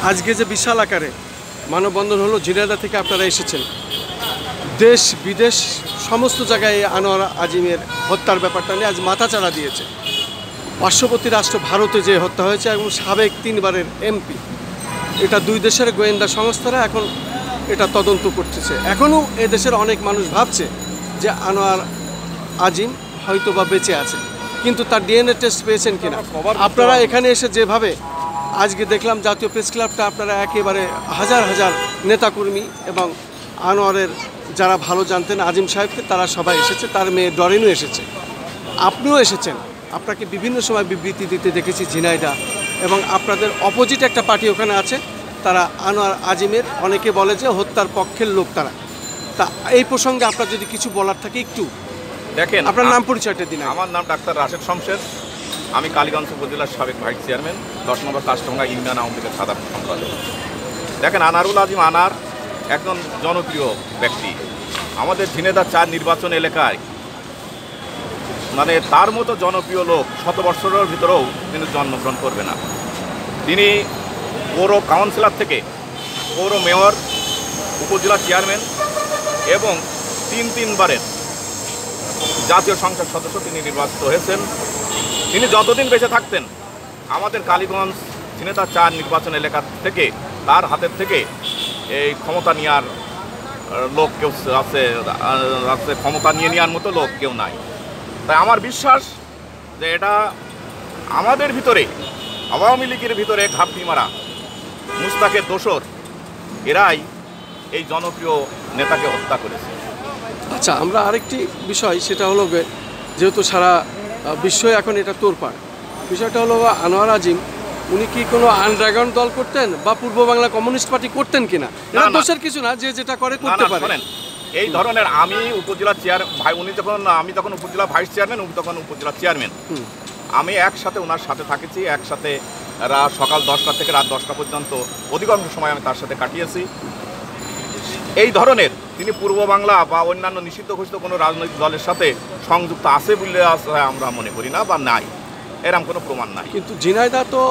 আজকে যে বিশাল আকারে মানববন্ধন হলো, ঝিনাইদহ থেকে আপনারা এসেছেন, দেশ বিদেশ সমস্ত জায়গায় আনোয়ার আজিমের হত্যার ব্যাপারটা নিয়ে আজ মাথাচাড়া দিয়েছে। পার্শ্ববর্তী রাষ্ট্র ভারতে যে হত্যা হয়েছে এবং সাবেক 3 বারের এমপি, এটা 2 দেশের গোয়েন্দা সংস্থারা এখন এটা তদন্ত করতেছে। এখনও এদেশের অনেক মানুষ ভাবছে যে আনোয়ার আজিম হয়তো বা বেঁচে আছে, কিন্তু তার ডিএনএ টেস্ট পেয়েছেন কিনা। আপনারা এখানে এসে যেভাবে আজকে দেখলাম জাতীয় প্রেস ক্লাবটা, আপনারা একেবারে হাজার হাজার নেতাকর্মী এবং আনোয়ারের যারা ভালো জানতেন আজিম সাহেবকে, তারা সবাই এসেছে, তার মেয়ে ডরিনও এসেছে, আপনিও এসেছেন। আপনাকে বিভিন্ন সময় বিবৃতি দিতে দেখেছি ঝিনাইদহ, এবং আপনাদের অপোজিট একটা পার্টি ওখানে আছে, তারা আনোয়ার আজিমের অনেকে বলে যে হত্যার পক্ষের লোক তারা। তা এই প্রসঙ্গে আপনার যদি কিছু বলার থাকে একটু দেখেন। আপনার নাম পরিচয়টা দিন। আমার নাম ডাক্তার রাশেদ শমশের, আমি কালীগঞ্জ উপজেলার সাবেক ভাইস চেয়ারম্যান, 10 নম্বর কাস্টমঙ্গা ইউনিয়ন আওয়ামী লীগের সাধারণ সম্পাদক। দেখেন, আনারুল আজিম আনার একজন জনপ্রিয় ব্যক্তি। আমাদের ঝিনাইদহ 4 নির্বাচন এলাকায় মানে তার মতো জনপ্রিয় লোক 100 বছরের ভিতরেও কিন্তু জন্মগ্রহণ করবে না। তিনি পৌর কাউন্সিলর থেকে পৌর মেয়র, উপজেলা চেয়ারম্যান এবং 3 বারের জাতীয় সংসদ সদস্য তিনি নির্বাচিত হয়েছেন। তিনি যতদিন বেঁচে থাকতেন আমাদের কালীগঞ্জ ঝিনাইদহ 4 নির্বাচন এলাকা থেকে তার হাতের থেকে এই ক্ষমতা নেওয়ার লোক কেউ আছে, ক্ষমতা নিয়ে নেওয়ার মতো লোক কেউ নাই। তাই আমার বিশ্বাস যে এটা আমাদের ভিতরে, আওয়ামী লীগের ভিতরে ঘাপটি মারা মুস্তাকের দোসর, এরাই এই জনপ্রিয় নেতাকে হত্যা করেছে। আচ্ছা, আমরা আরেকটি বিষয়, সেটা হলো যেহেতু সারা বিশ্বই এখন এটা তোড়পাড়, বিষয়টা হলো আনোয়ার আজিম উনি কি কোনো আন্ডারগ্রাউন্ড দল করতেন বা পূর্ব বাংলা কমিউনিস্ট পার্টি করতেন কিনা? এটা দোষের কিছু না, যে যেটা করে করতে পারে। এই ধরনের আমি উপজেলা আমি তখন উপজেলা ভাইস চেয়ারম্যান, উনি তখন উপজেলা চেয়ারম্যান। আমি একসাথে ওনার সাথে থাকেছি, একসাথে সকাল 10টা থেকে রাত 10টা পর্যন্ত অধিকাংশ সময় আমি তার সাথে কাটিয়েছি। এই ধরনের তিনি পূর্ব বাংলা বা অন্যান্য নিষিদ্ধ ঘোষিত কোনো রাজনৈতিক দলের সাথে সংযুক্ত আছে বলে আমরা মনে করি না, বা নাই, এরকম কোনো প্রমাণ নাই। কিন্তু ঝিনাইদহ তো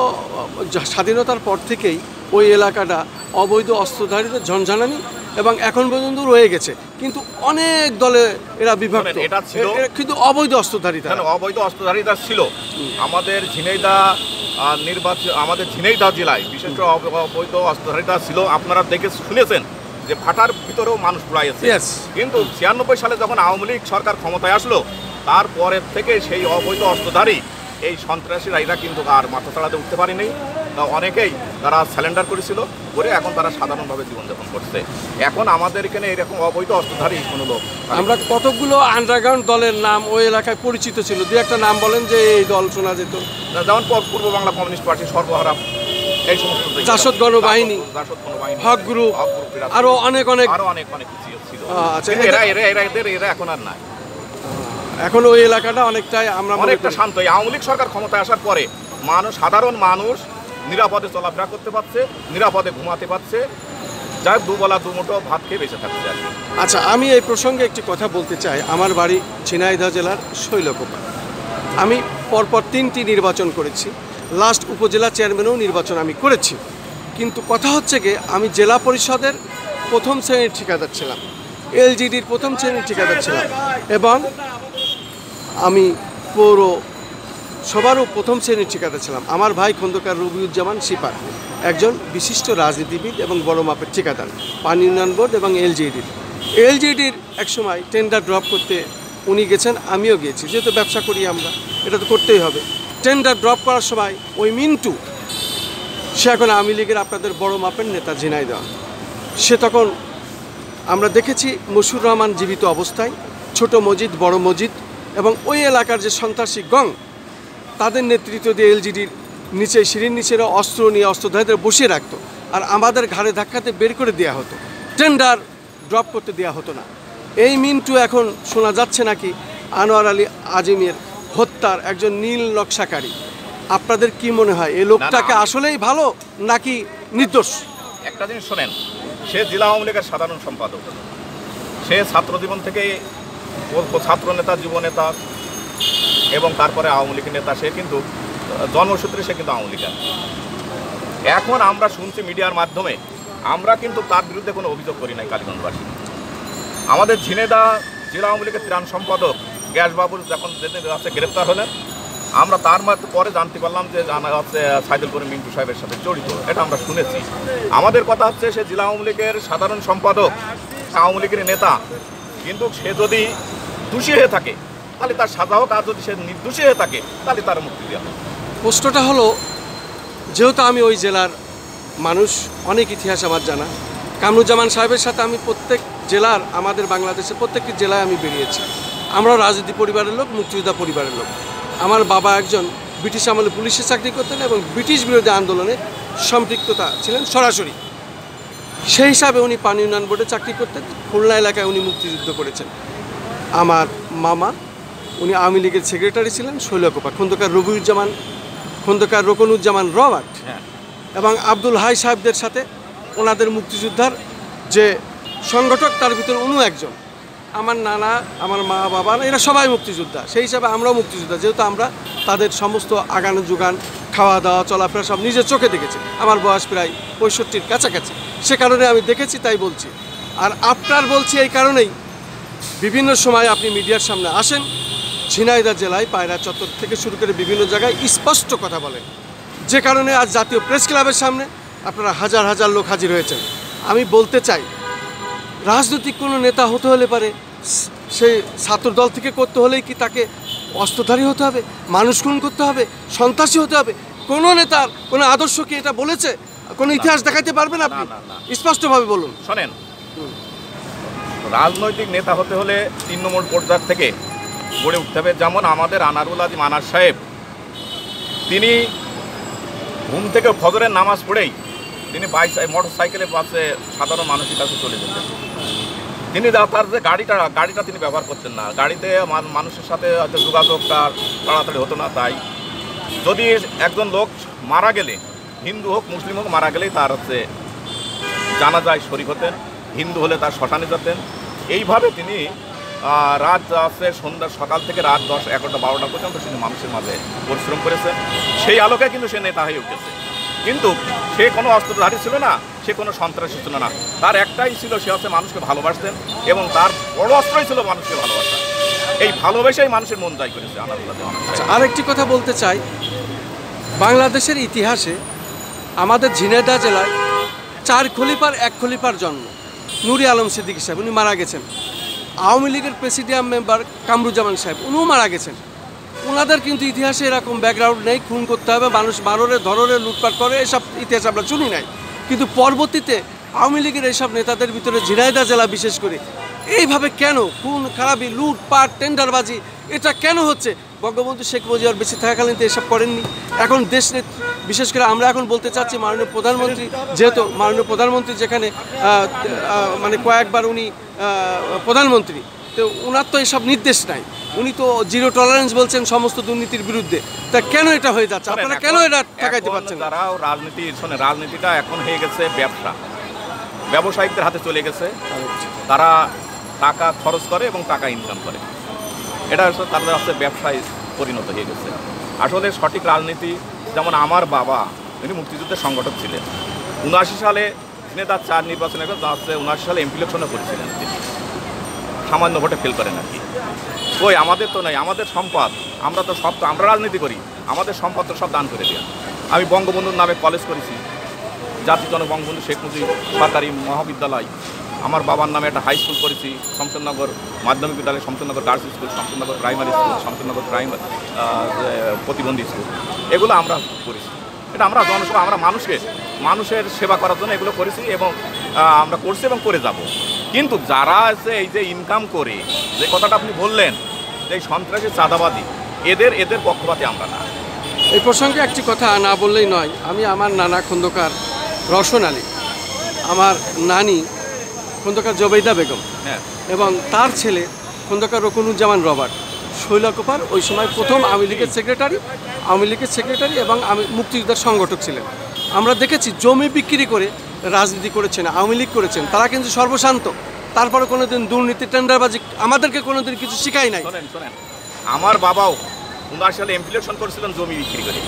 স্বাধীনতার পর থেকেই ওই এলাকাটা অবৈধ অস্ত্রধারীদের ঝনঝনানি এবং এখন পর্যন্ত রয়ে গেছে, কিন্তু অনেক দলে এরা বিভক্ত। এটা ছিল কিন্তু অবৈধ অস্ত্রধারীরা, অবৈধ অস্ত্রধারীরা ছিল আমাদের ঝিনাইদহ জেলায়, বিশেষ করে অবৈধ অস্ত্রধারীরা ছিল। আপনারা দেখে শুনেছেন যে ভাটার ভিতরেও মানুষ পুড়াইছে। কিন্তু 96 সালে যখন আওয়ামী লীগ সরকার ক্ষমতায় আসলো, তারপরের থেকে সেই অবৈধ অস্ত্রধারী এই সন্ত্রাসীরা এরা কিন্তু আর মাথা চাড়াতে উঠতে পারেনি। অনেকেই তারা স্যালেন্ডার করেছিল, করে এখন তারা সাধারণভাবে জীবনযাপন করছে। এখন আমাদের এখানে এরকম অবৈধ অস্ত্রধারী কোনো লোক, আমরা কতগুলো আন্ডারগ্রাউন্ড দলের নাম ওই এলাকায় পরিচিত ছিল, দু একটা নাম বলেন যে এই দল শোনা যেত। যেমন পূর্ব বাংলা কমিউনিস্ট পার্টি, সর্বহারা, এই সমস্ত, জাসদ গণবাহিনী, হক গ্রুপ, আরো অনেক কিছু ছিল। আচ্ছা, এরা এখন আর নাই। এখন ওই এলাকাটা অনেকটাই আমরা অনেকটা শান্ত। এই আওয়ামী লীগ সরকার ক্ষমতায় আসার পরে সাধারণ মানুষ নিরাপদে চলাফেরা করতে পারছে, নিরাপদে ঘুমাতে পারছে, যাই দুবেলা দুমুঠো ভাত খেয়ে বেঁচে থাকছে আর কি। আচ্ছা, আমি এই প্রসঙ্গে একটি কথা বলতে চাই। আমার বাড়ি ঝিনাইদহ জেলার শৈলকুপা। আমি পরপর 3টি নির্বাচন করেছি, লাস্ট উপজেলা চেয়ারম্যানও নির্বাচন আমি করেছি। কিন্তু কথা হচ্ছে কি, আমি জেলা পরিষদের 1ম শ্রেণীর ঠিকাদার ছিলাম, এলজিডির 1ম শ্রেণীর ঠিকাদার ছিলাম, এবং আমি পৌর সবারও 1ম শ্রেণীর ঠিকাদার ছিলাম। আমার ভাই খন্দকার রবিউজ্জামান সিপার একজন বিশিষ্ট রাজনীতিবিদ এবং বড় মাপের ঠিকাদার, পানি উন্নয়ন বোর্ড এবং এলজিডির একসময় টেন্ডার ড্রপ করতে উনি গেছেন, আমিও গিয়েছি, যেহেতু ব্যবসা করি আমরা, এটা তো করতেই হবে। টেন্ডার ড্রপ করার সময় ওই মিন্টু, সে এখন আওয়ামী লীগের আপনাদের বড় মাপের নেতা ঝিনাইদহ, সে তখন আমরা দেখেছি মশিউর রহমান জীবিত অবস্থায়, ছোট মসজিদ, বড় মসজিদ এবং ওই এলাকার যে সন্ত্রাসী গং, তাদের নেতৃত্ব দিয়ে এলজিডির নিচে, সিঁড়ির নিচেরা অস্ত্র নিয়ে অস্ত্রধারীদের বসিয়ে রাখতো, আর আমাদের ঘাড়ে ধাক্কাতে বের করে দেওয়া হতো, টেন্ডার ড্রপ করতে দেওয়া হতো না। এই মিন্টু এখন শোনা যাচ্ছে নাকি আনোয়ার আলী আজিমের হত্যার একজন নীল নকশাকারী। আপনাদের কি মনে হয়, এই লোকটাকে আসলেই ভালো নাকি নির্দোষ? একটা জিনিস শোনেন, সে জেলা আওয়ামী লীগের সাধারণ সম্পাদক, সে ছাত্র জীবন থেকে ছাত্র নেতা, যুব নেতা এবং তারপরে আওয়ামী লীগের নেতা। সে কিন্তু জন্মসূত্রে সে কিন্তু আওয়ামী লীগের। এখন আমরা শুনছি মিডিয়ার মাধ্যমে, আমরা কিন্তু তার বিরুদ্ধে কোনো অভিযোগ করি নাই কালীগঞ্জবাসী। আমাদের ঝিনেদা জেলা আওয়ামী লীগের ত্রাণ সম্পাদক গ্যাসবাবুর যখন গ্রেপ্তার হলেন, আমরা তার পরে জানতে পারলাম যে জানা হচ্ছে সাইদুল করিম মিন্টু সাহেবের সাথে জড়িত, এটা আমরা শুনেছি। আমাদের কথা হচ্ছে সে জেলা আওয়ামী লীগের সাধারণ সম্পাদক, আওয়ামী লীগের নেতা, কিন্তু সে যদি দোষী হয়ে থাকে তাহলে তার সাজা হোক, আর যদি সে নির্দোষী হয়ে থাকে তাহলে তার মুক্তি দেওয়া হোক। প্রশ্নটা হলো, যেহেতু আমি ওই জেলার মানুষ, অনেক ইতিহাস আমার জানা, কামরুজ্জামান সাহেবের সাথে আমি প্রত্যেক জেলার, আমাদের বাংলাদেশের প্রত্যেকটি জেলায় আমি বেরিয়েছি। আমরাও রাজনীতি পরিবারের লোক, মুক্তিযোদ্ধা পরিবারের লোক। আমার বাবা একজন ব্রিটিশ আমলে পুলিশে চাকরি করতেন এবং ব্রিটিশ বিরোধী আন্দোলনে সম্পৃক্ততা ছিলেন সরাসরি। সেই হিসাবে উনি পানি উন্নয়ন বোর্ডে চাকরি করতেন। খুলনা এলাকায় উনি মুক্তিযুদ্ধ করেছেন। আমার মামা, উনি আওয়ামী লীগের সেক্রেটারি ছিলেন শৈলকুপা, খন্দকার রবিউজ্জামান, খন্দকার রোকনুজ্জামান রবার্ট এবং আব্দুল হাই সাহেবদের সাথে ওনাদের মুক্তিযোদ্ধার যে সংগঠক, তার ভিতরে উনিও একজন। আমার নানা, আমার মা বাবা, এরা সবাই মুক্তিযোদ্ধা। সেই হিসাবে আমরাও মুক্তিযোদ্ধা, যেহেতু আমরা তাদের সমস্ত আগান যোগান, খাওয়া দাওয়া, চলাফেরা সব নিজের চোখে দেখেছি। আমার বয়স প্রায় 65-র কাছাকাছি, সে কারণে আমি দেখেছি, তাই বলছি। আর আপনার বলছি এই কারণেই, বিভিন্ন সময় আপনি মিডিয়ার সামনে আসেন, ঝিনাইদহ জেলায় পায়রা চত্বর থেকে শুরু করে বিভিন্ন জায়গায় স্পষ্ট কথা বলেন, যে কারণে আজ জাতীয় প্রেস ক্লাবের সামনে আপনারা হাজার হাজার লোক হাজির হয়েছেন। আমি বলতে চাই, রাজনৈতিক কোনো নেতা হতে হলে পারে সেই ছাত্রদল থেকে করতে হলেই কি তাকে অস্ত্রধারী হতে হবে, মানুষ খুন করতে হবে, সন্ত্রাসী হতে হবে? কোনো নেতার কোনো আদর্শ কি এটা বলেছে? কোনো ইতিহাস দেখাতে পারবেন আপনি? স্পষ্টভাবে বলুন। শোনেন, রাজনৈতিক নেতা হতে হলে 3 নম্বর পর্যায় থেকে গড়ে উঠতে হবে। যেমন আমাদের আনারুল আজিম আনার সাহেব, তিনি ঘুম থেকে ফজরের নামাজ পড়েই তিনি মোটর সাইকেলে বাসে সাধারণ মানুষের কাছে চলে যেতেন। তিনি তার যে গাড়িটা তিনি ব্যবহার করতেন না, গাড়িতে মানুষের সাথে হয়তো যোগাযোগটা তাড়াতাড়ি হতো না। তাই যদি একজন লোক মারা গেলে, হিন্দু হোক মুসলিম হোক, মারা গেলেই তার হচ্ছে জানাজায় শরীক হতেন, হিন্দু হলে তার শ্মশানে যেতেন। এইভাবে তিনি রাত আছে সন্ধ্যা, সকাল থেকে রাত 10, 11টা, 12টা পর্যন্ত তিনি মানুষের মাঝে পরিশ্রম করেছেন। সেই আলোকে কিন্তু সে নেতা হয়ে উঠেছে। কিন্তু সে কোনো অস্ত্রধারী ছিল না, সে কোনো সন্ত্রাসী ছিল না। তার একটাই ছিল, সে হচ্ছে মানুষকে ভালোবাসতেন এবং তার বড় অস্ত্রই ছিল মানুষকে ভালোবাসা। এই ভালোবেসেই মানুষের মন জয় করেছে আনারুল আজিম। আরেকটি কথা বলতে চাই, বাংলাদেশের ইতিহাসে আমাদের ঝিনাইদহ জেলায় 4 খলিফার 1 খলিফার জন্ম। নুরি আলম সিদ্দিকী সাহেব, উনি মারা গেছেন। আওয়ামী লীগের প্রেসিডিয়াম মেম্বার কামরুজ্জামান সাহেব, উনিও মারা গেছেন। ওনাদের কিন্তু ইতিহাসে এরকম ব্যাকগ্রাউন্ড নেই, খুন করতে হবে, মানুষ মাররে ধররে লুটপাট করে, এসব ইতিহাস আমরা শুনি নাই। কিন্তু পরবর্তীতে আওয়ামী লীগের এইসব নেতাদের ভিতরে ঝিনাইদহ জেলা বিশেষ করে এইভাবে কেন খুন খারাপি, লুটপাট, টেন্ডারবাজি, এটা কেন হচ্ছে? বঙ্গবন্ধু শেখ মুজিবুর বেঁচে থাকাকালীন তো এসব করেননি। এখন দেশ বিশেষ করে আমরা এখন বলতে চাচ্ছি, মাননীয় প্রধানমন্ত্রী, যেহেতু মাননীয় প্রধানমন্ত্রী যেখানে মানে কয়েকবার উনি প্রধানমন্ত্রী, তো ওনার তো এসব নির্দেশ নাই। উনি তো 0 টলারেন্স বলছেন সমস্ত দুর্নীতির বিরুদ্ধে। তা কেন এটা হয়ে যাচ্ছে? আপনারা কেন এটা ঠেকাইতে পারছেন? তারাও রাজনীতিটা এখন হয়ে গেছে ব্যবসা, ব্যবসায়িকদের হাতে চলে গেছে। তারা টাকা খরচ করে এবং টাকা ইনকাম করে, এটা হচ্ছে তাদের হচ্ছে ব্যবসায় পরিণত হয়ে গেছে। আসলে সঠিক রাজনীতি, যেমন আমার বাবা, তিনি মুক্তিযুদ্ধের সংগঠক ছিলেন। 79 সালে তিনি তার 4 নির্বাচনে 79 সালে এমপি ইলেকশনে করেছিলেন। তিনি সামান্য ভোটে ফেল করেন আর কি। ওই আমাদের তো নাই, আমাদের সম্পদ, আমরা তো সব, আমরা রাজনীতি করি, আমাদের সম্পদ তো সব দান করে দেওয়া। আমি বঙ্গবন্ধুর নামে কলেজ করেছি, জাতির জনক বঙ্গবন্ধু শেখ মুজিব সরকারি মহাবিদ্যালয়। আমার বাবার নামে একটা হাই স্কুল করেছি, শমশেরনগর মাধ্যমিক বিদ্যালয়, Shamshernagar girls school, Shamshernagar primary school, Shamshernagar প্রতিবন্ধী স্কুল, এগুলো আমরা করেছি। এটা আমরা জনসভা, আমরা মানুষের সেবা করার জন্য এগুলো করেছি এবং আমরা করছি এবং করে যাব। কিন্তু যারা আছে এই যে ইনকাম করে, যে কথাটা আপনি বললেন যে এই সন্ত্রাসী চাঁদাবাদী, এদের পক্ষপাতী আমরা না। এই প্রসঙ্গে একটি কথা না বললেই নয়। আমি আমার নানা খন্দকার রওশন আলী, আমার নানি খন্দকার জবেইদা বেগম এবং তার ছেলে খন্দকার রোকনুজ্জামান রবার্ট শৈলকুপার ওই সময় প্রথম আওয়ামী লীগের সেক্রেটারি এবং আমি মুক্তিযোদ্ধার সংগঠক ছিলেন। আমরা দেখেছি জমি বিক্রি করে রাজনীতি করেছেন, আওয়ামী লীগ করেছেন। তারা কিন্তু সর্বশান্ত, তারপরে কোনোদিন দুর্নীতি, টেন্ডারবাজি আমাদেরকে কোনোদিন কিছু শিখাই নাই। শোনেন, আমার বাবাও 79 সালে এমপি ইলেকশন করেছিলেন জমি বিক্রি করে।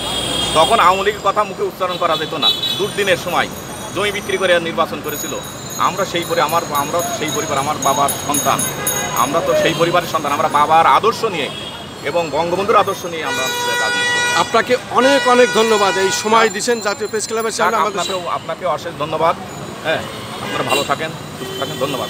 তখন আওয়ামী লীগের কথা মুখে উচ্চারণ করা যেত না। দুর্দিনের সময় জমি বিক্রি করে নির্বাচন করেছিল। আমরা সেই পরিবার, আমার বাবার সন্তান, আমরা তো সেই পরিবারের সন্তান। আমরা বাবার আদর্শ নিয়ে এবং বঙ্গবন্ধুর আদর্শ নিয়ে আমরা রাজনীতি করি। আপনাকে অনেক অনেক ধন্যবাদ, এই সময় দিচ্ছেন জাতীয় প্রেস ক্লাবের সামনে আমাদের। আপনাকে অশেষ ধন্যবাদ। হ্যাঁ, আপনারা ভালো থাকেন, সুস্থ থাকেন, ধন্যবাদ।